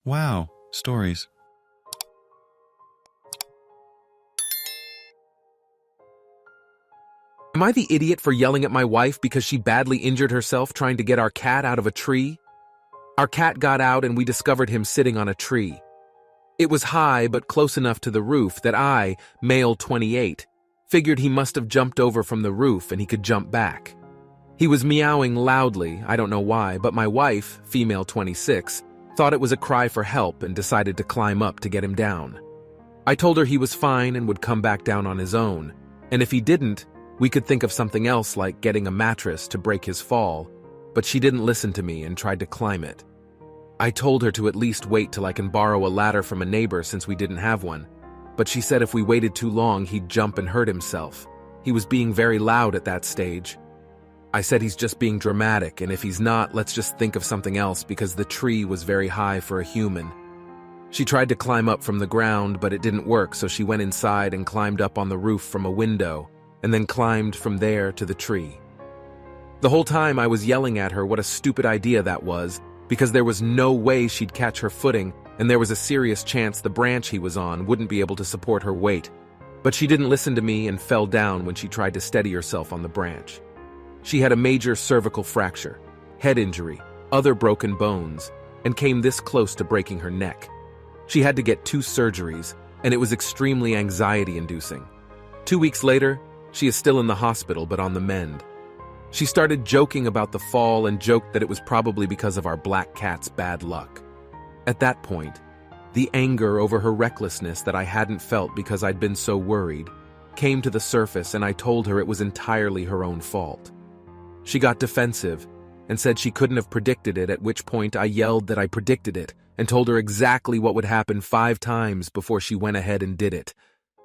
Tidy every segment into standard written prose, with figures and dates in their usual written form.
Wow, stories. Am I the idiot for yelling at my wife because she badly injured herself trying to get our cat out of a tree? Our cat got out and we discovered him sitting on a tree. It was high but close enough to the roof that I, male 28, figured he must have jumped over from the roof and he could jump back. He was meowing loudly, I don't know why, but my wife, female 26, thought it was a cry for help and decided to climb up to get him down. I told her he was fine and would come back down on his own, and if he didn't, we could think of something else like getting a mattress to break his fall, but she didn't listen to me and tried to climb it. I told her to at least wait till I can borrow a ladder from a neighbor since we didn't have one, but she said if we waited too long he'd jump and hurt himself. He was being very loud at that stage. I said he's just being dramatic, and if he's not, let's just think of something else because the tree was very high for a human. She tried to climb up from the ground, but it didn't work, so she went inside and climbed up on the roof from a window, and then climbed from there to the tree. The whole time I was yelling at her what a stupid idea that was, because there was no way she'd catch her footing, and there was a serious chance the branch he was on wouldn't be able to support her weight. But she didn't listen to me and fell down when she tried to steady herself on the branch. She had a major cervical fracture, head injury, other broken bones, and came this close to breaking her neck. She had to get 2 surgeries, and it was extremely anxiety-inducing. 2 weeks later, she is still in the hospital but on the mend. She started joking about the fall and joked that it was probably because of our black cat's bad luck. At that point, the anger over her recklessness that I hadn't felt because I'd been so worried came to the surface, and I told her it was entirely her own fault. She got defensive and said she couldn't have predicted it, at which point I yelled that I predicted it and told her exactly what would happen 5 times before she went ahead and did it.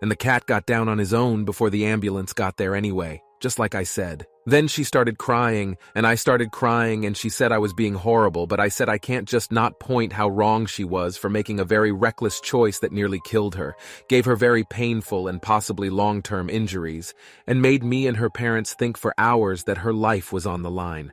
And the cat got down on his own before the ambulance got there anyway, just like I said. Then she started crying, and I started crying, and she said I was being horrible, but I said I can't just not point how wrong she was for making a very reckless choice that nearly killed her, gave her very painful and possibly long-term injuries, and made me and her parents think for hours that her life was on the line.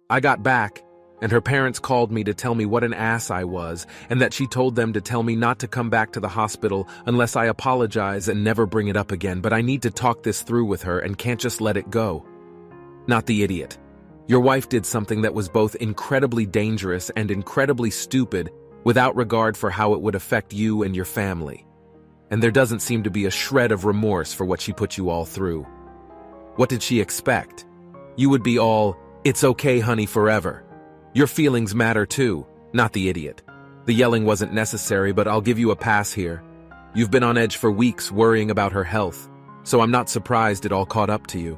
I got back, and her parents called me to tell me what an ass I was, and that she told them to tell me not to come back to the hospital unless I apologize and never bring it up again, but I need to talk this through with her and can't just let it go. Not the idiot. Your wife did something that was both incredibly dangerous and incredibly stupid without regard for how it would affect you and your family. And there doesn't seem to be a shred of remorse for what she put you all through. What did she expect? You would be all, "It's okay, honey," forever. Your feelings matter too, not the idiot. The yelling wasn't necessary, but I'll give you a pass here. You've been on edge for weeks worrying about her health, so I'm not surprised it all caught up to you.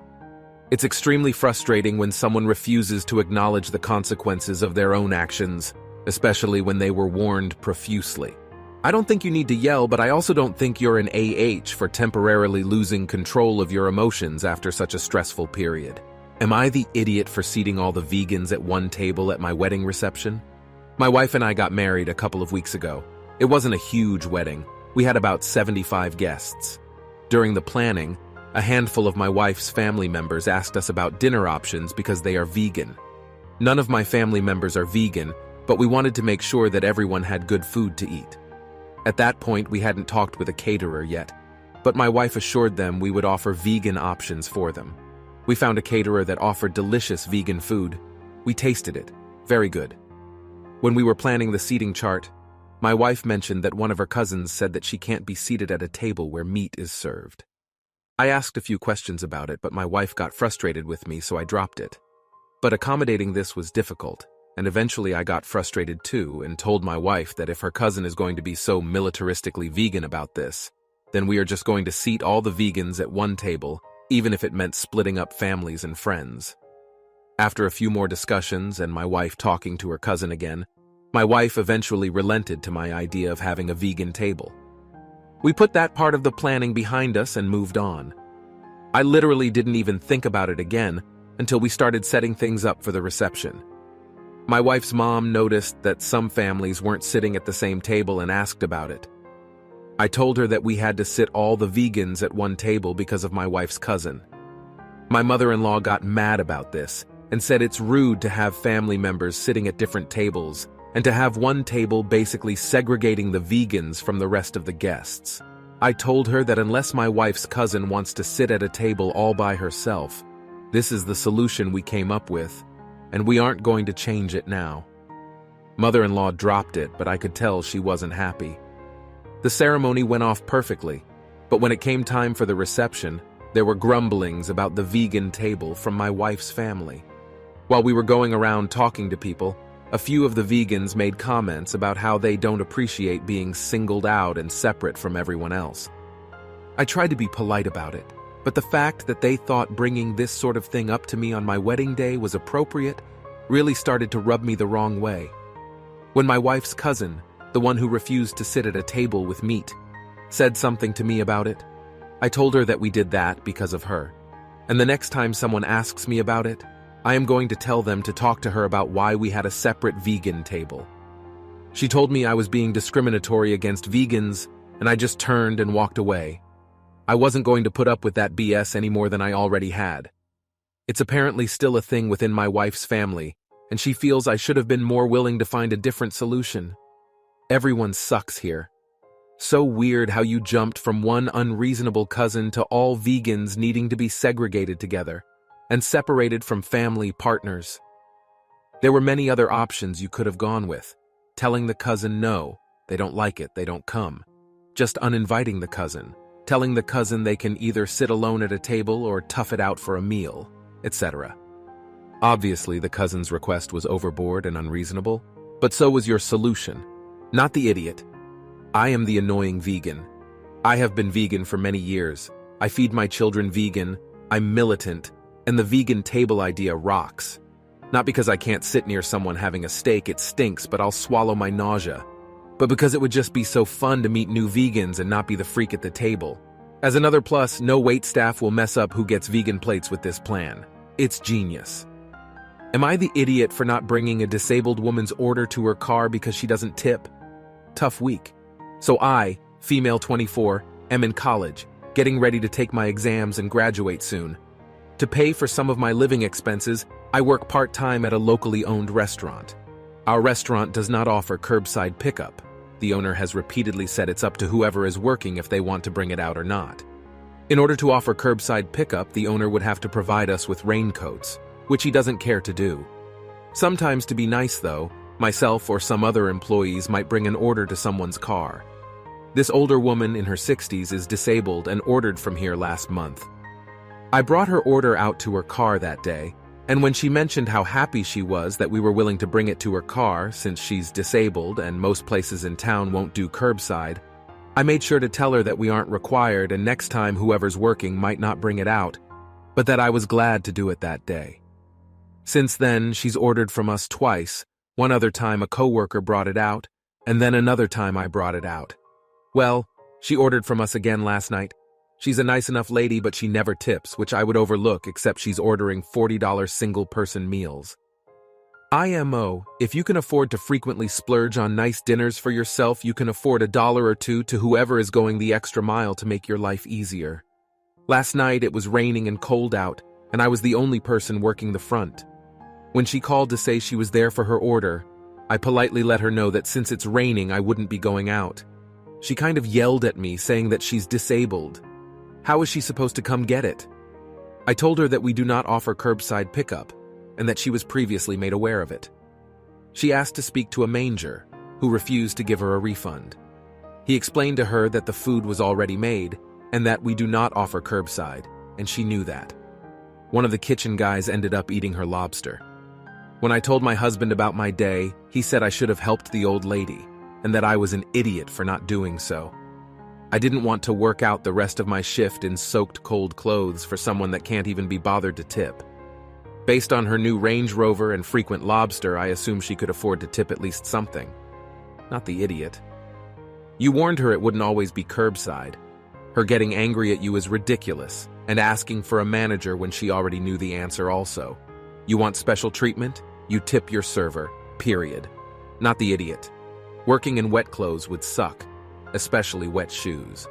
It's extremely frustrating when someone refuses to acknowledge the consequences of their own actions, especially when they were warned profusely. I don't think you need to yell, but I also don't think you're an AH for temporarily losing control of your emotions after such a stressful period. Am I the idiot for seating all the vegans at one table at my wedding reception? My wife and I got married a couple of weeks ago. It wasn't a huge wedding. We had about 75 guests. During the planning, a handful of my wife's family members asked us about dinner options because they are vegan. None of my family members are vegan, but we wanted to make sure that everyone had good food to eat. At that point, we hadn't talked with a caterer yet, but my wife assured them we would offer vegan options for them. We found a caterer that offered delicious vegan food. We tasted it. Very good. When we were planning the seating chart, my wife mentioned that one of her cousins said that she can't be seated at a table where meat is served. I asked a few questions about it, but my wife got frustrated with me, so I dropped it. But accommodating this was difficult, and eventually I got frustrated too and told my wife that if her cousin is going to be so militaristically vegan about this, then we are just going to seat all the vegans at one table, even if it meant splitting up families and friends. After a few more discussions and my wife talking to her cousin again, my wife eventually relented to my idea of having a vegan table. We put that part of the planning behind us and moved on. I literally didn't even think about it again until we started setting things up for the reception. My wife's mom noticed that some families weren't sitting at the same table and asked about it. I told her that we had to sit all the vegans at one table because of my wife's cousin. My mother-in-law got mad about this and said it's rude to have family members sitting at different tables and to have one table basically segregating the vegans from the rest of the guests. I told her that unless my wife's cousin wants to sit at a table all by herself, this is the solution we came up with, and we aren't going to change it now. Mother-in-law dropped it, but I could tell she wasn't happy. The ceremony went off perfectly, but when it came time for the reception, there were grumblings about the vegan table from my wife's family. While we were going around talking to people, a few of the vegans made comments about how they don't appreciate being singled out and separate from everyone else. I tried to be polite about it, but the fact that they thought bringing this sort of thing up to me on my wedding day was appropriate really started to rub me the wrong way. When my wife's cousin, the one who refused to sit at a table with meat, said something to me about it, I told her that we did that because of her. And the next time someone asks me about it, I am going to tell them to talk to her about why we had a separate vegan table. She told me I was being discriminatory against vegans, and I just turned and walked away. I wasn't going to put up with that BS any more than I already had. It's apparently still a thing within my wife's family, and she feels I should have been more willing to find a different solution. Everyone sucks here. So weird how you jumped from one unreasonable cousin to all vegans needing to be segregated together and separated from family partners. There were many other options you could have gone with. Telling the cousin no, they don't like it, they don't come. Just uninviting the cousin. Telling the cousin they can either sit alone at a table or tough it out for a meal, etc. Obviously, the cousin's request was overboard and unreasonable, but so was your solution. Not the idiot. I am the annoying vegan. I have been vegan for many years. I feed my children vegan, I'm militant, and the vegan table idea rocks. Not because I can't sit near someone having a steak, it stinks, but I'll swallow my nausea. But because it would just be so fun to meet new vegans and not be the freak at the table. As another plus, no waitstaff will mess up who gets vegan plates with this plan. It's genius. Am I the idiot for not bringing a disabled woman's order to her car because she doesn't tip? Tough week. So I, female 24, am in college, getting ready to take my exams and graduate soon. To pay for some of my living expenses, I work part-time at a locally owned restaurant. Our restaurant does not offer curbside pickup. The owner has repeatedly said it's up to whoever is working if they want to bring it out or not. In order to offer curbside pickup, the owner would have to provide us with raincoats, which he doesn't care to do. Sometimes, to be nice though, myself or some other employees might bring an order to someone's car. This older woman in her 60s is disabled and ordered from here last month. I brought her order out to her car that day, and when she mentioned how happy she was that we were willing to bring it to her car since she's disabled and most places in town won't do curbside, I made sure to tell her that we aren't required and next time whoever's working might not bring it out, but that I was glad to do it that day. Since then, she's ordered from us twice. One other time a coworker brought it out, and then another time I brought it out. Well, she ordered from us again last night. She's a nice enough lady, but she never tips, which I would overlook except she's ordering $40 single-person meals. IMO, if you can afford to frequently splurge on nice dinners for yourself, you can afford $1 or $2 to whoever is going the extra mile to make your life easier. Last night it was raining and cold out, and I was the only person working the front. When she called to say she was there for her order, I politely let her know that since it's raining I wouldn't be going out. She kind of yelled at me, saying that she's disabled. How is she supposed to come get it? I told her that we do not offer curbside pickup, and that she was previously made aware of it. She asked to speak to a manger, who refused to give her a refund. He explained to her that the food was already made, and that we do not offer curbside, and she knew that. One of the kitchen guys ended up eating her lobster. When I told my husband about my day, he said I should have helped the old lady, and that I was an idiot for not doing so. I didn't want to work out the rest of my shift in soaked cold clothes for someone that can't even be bothered to tip. Based on her new Range Rover and frequent lobster, I assume she could afford to tip at least something. Not the idiot. You warned her it wouldn't always be curbside. Her getting angry at you is ridiculous, and asking for a manager when she already knew the answer also. You want special treatment? You tip your server, period. Not the idiot. Working in wet clothes would suck. Especially wet shoes.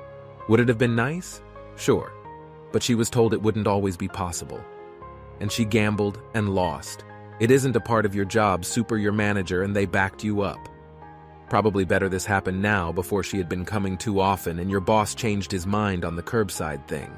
Would it have been nice? Sure. But she was told it wouldn't always be possible. And she gambled and lost. It isn't a part of your job, super your manager, and they backed you up. Probably better this happened now before she had been coming too often and your boss changed his mind on the curbside thing.